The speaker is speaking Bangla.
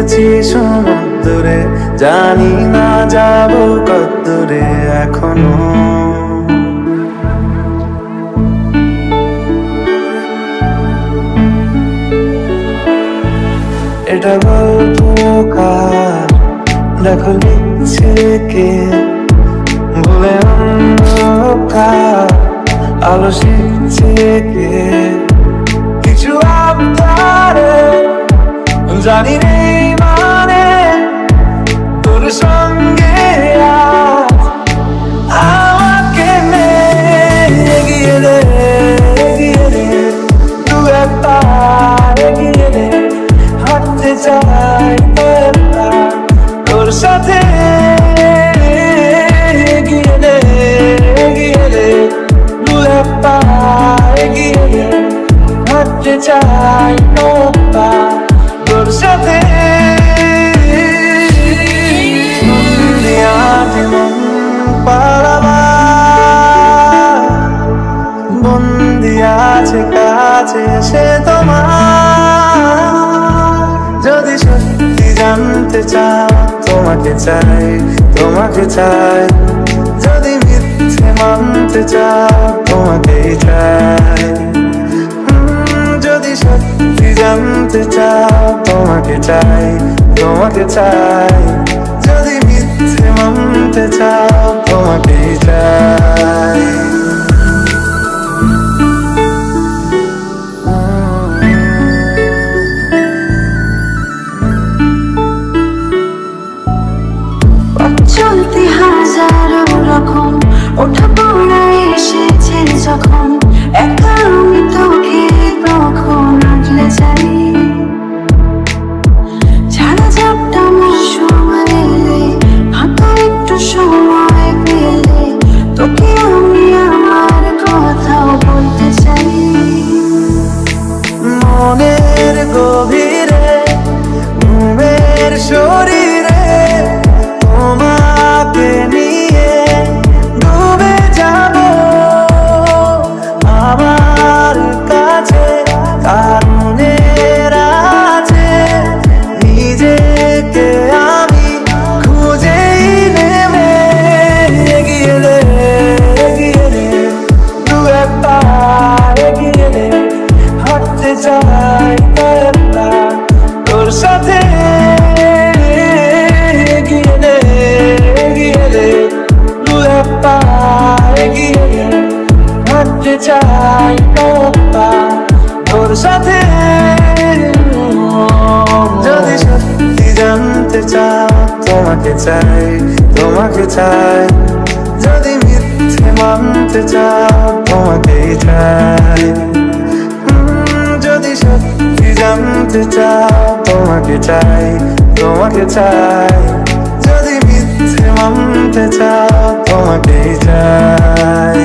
এসেছি সমুদ্রে, জানি না যাব কতদূরে এখনো। এটা গল্প কার, দেখো লিখছে কে, বলে অন্ধকার আলো শিখছে কে। কিছু আবদারে জানি নেই মানে, তোর সঙ্গে আমাকে এগিয়ে দে, এগিয়ে দে, দু একটা এগিয়ে দে। হাঁটতে চাই তোর সাথে, এগিয়ে দে, এগিয়ে দে, দু একটা এগিয়ে দে। হাঁটতে চাই তোর সাথে। বন্দি আছে কাছে সে তোমার, যদি সত্যি জানতে চাও তোমাকে চাই, তোমাকে চাই। যদি মিথ্যে মানতে চাও তোমাকেই চাই, যদি সত্যি জানতে চাও তোমাকে চাই, তোমাকে চাই। যদি মিথ্যে মানতে চাও তোমাকেই চাই। চলতে হাজারো রকম ওঠা পড়া এসেছে যখন, একা আমি তোকে তখন আগলে যাই। ছাড়া ঝাপটা মৌসুম এলে, ফাঁকা একটু সময় পেলে, তোকে আমি আমার কথাও বলতে চাই। মনের গভীরে ঘুমের শরীরে তোমাকে নিয়ে ডুবে যাব আমার কাছে। কারণের আছে নিজেকে আমি খুঁজেই নেমে, এগিয়ে দে, এগিয়ে দে, দু একটা এগিয়ে দে। হাঁটতে চাই তোর সাথে, এগিয়ে দে, এগিয়ে দে, দু একটা এগিয়ে দে। হাঁটতে চাই তোর সাথে। যদি সত্যি জানতে চাও তোমাকে চাই, তোমাকে চাই। যদি মিথ্যে মানতে চাও তোমাকেই চাই, যদি সত্যি জানতে চাও তোমাকে চাই, তোমাকে চাই। যদি মিথ্যে মানতে চাও তোমাকেই চাই।